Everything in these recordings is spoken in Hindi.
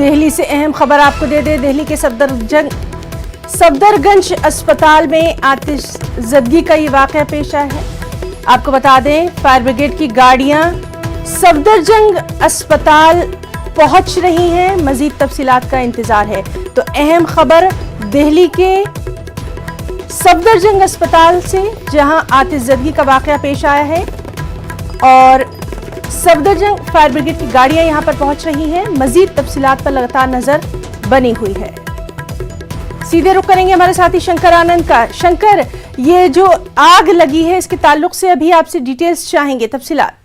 दिल्ली से अहम खबर आपको दे दें। दिल्ली के सफदरगंज अस्पताल में आतिशज़दगी का ये वाकया पेश आया है। आपको बता दें, फायर ब्रिगेड की गाड़ियां सफदरजंग अस्पताल पहुंच रही हैं। मजीद तफसीलात का इंतजार है। तो अहम खबर दिल्ली के सफदरजंग अस्पताल से, जहां आतिशज़दगी का वाकया पेश आया है और सफदरजंग फायर ब्रिगेड की गाड़ियां यहां पर पहुंच रही हैं। मजीद तफसीलात पर लगातार नजर बनी हुई है। सीधे रुख करेंगे हमारे साथी शंकर आनंद का। शंकर, ये जो आग लगी है इसके ताल्लुक से अभी आपसे डिटेल्स चाहेंगे, तफसीलात।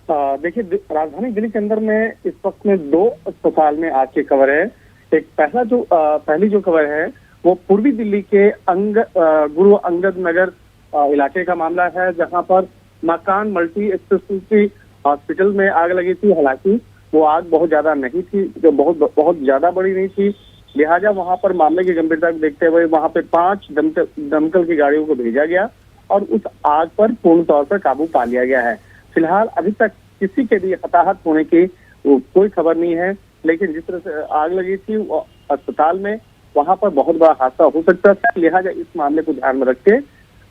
देखिए, राजधानी दिल्ली के अंदर में इस वक्त में 2 अस्पताल में आग की खबर है। एक पहली जो खबर है वो पूर्वी दिल्ली के गुरु अंगद नगर इलाके का मामला है, जहां पर मकान मल्टी स्पेशलिटी हॉस्पिटल में आग लगी थी। हालांकि वो आग बहुत ज्यादा नहीं थी, जो बहुत ज्यादा बड़ी नहीं थी, लिहाजा वहां पर मामले की गंभीरता को देखते हुए वहां पे 5 दमकल की गाड़ियों को भेजा गया और उस आग पर पूर्ण तौर पर काबू पा लिया गया है। फिलहाल अभी तक किसी के भी हताहत होने की कोई खबर नहीं है, लेकिन जिस तरह से आग लगी थी अस्पताल में, वहां पर बहुत बड़ा हादसा हो सकता था। लिहाजा इस मामले को ध्यान में रख के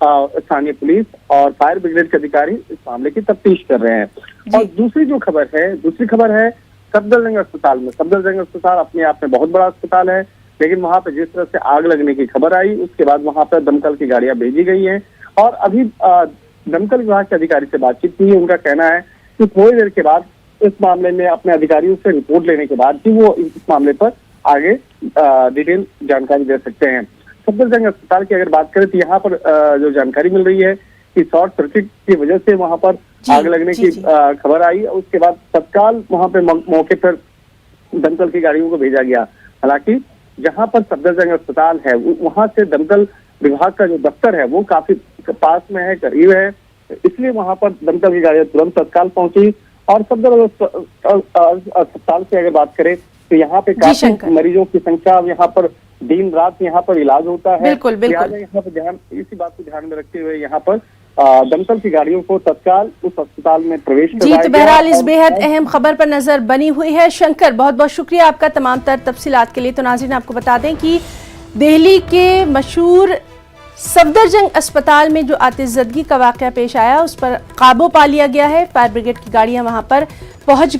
स्थानीय पुलिस और फायर ब्रिगेड के अधिकारी इस मामले की तफ्तीश कर रहे हैं। और दूसरी खबर है सफदरजंग अस्पताल में। सफदरजंग अस्पताल अपने आप में बहुत बड़ा अस्पताल है, लेकिन वहां पर जिस तरह से आग लगने की खबर आई, उसके बाद वहां पर दमकल की गाड़ियां भेजी गई हैं और अभी दमकल विभाग के अधिकारी से बातचीत की है। उनका कहना है कि थोड़ी देर के बाद इस मामले में अपने अधिकारियों से रिपोर्ट लेने के बाद ही वो इस मामले पर आगे डिटेल जानकारी दे सकते हैं। सफदरजंग अस्पताल की अगर बात करें तो यहाँ पर जो जानकारी मिल रही है कि शॉर्ट सर्किट की वजह से वहां पर आग लगने की खबर आई। उसके बाद तत्काल वहां पे मौके पर दमकल की गाड़ियों को भेजा गया। हालांकि जहां पर सफदरजंग अस्पताल है वहां से दमकल विभाग का जो दफ्तर है वो काफी पास में है, करीब है, इसलिए वहां पर दमकल की गाड़ियां तुरंत तत्काल पहुंची। और सफदरजंग अस्पताल से अगर बात करें तो यहाँ पे काफी मरीजों की संख्या, यहाँ पर दिन रात यहाँ पर इलाज होता है। बिल्कुल। यहाँ पर इसी बात को ध्यान में रखते हुए यहाँ पर दमकल की गाड़ियों को तत्काल उस अस्पताल में प्रवेश जी। तो बहरहाल इस बेहद अहम खबर पर नजर बनी हुई है। शंकर, बहुत बहुत शुक्रिया आपका तमाम तर तफसीलात के लिए। तो नाज़रीन, आपको बता दें कि दिल्ली के मशहूर सफदरजंग अस्पताल में जो आतिशज़दगी का वाकया पेश आया, उस पर काबू पा लिया गया है। फायर ब्रिगेड की गाड़ियां वहां पर पहुंच गई।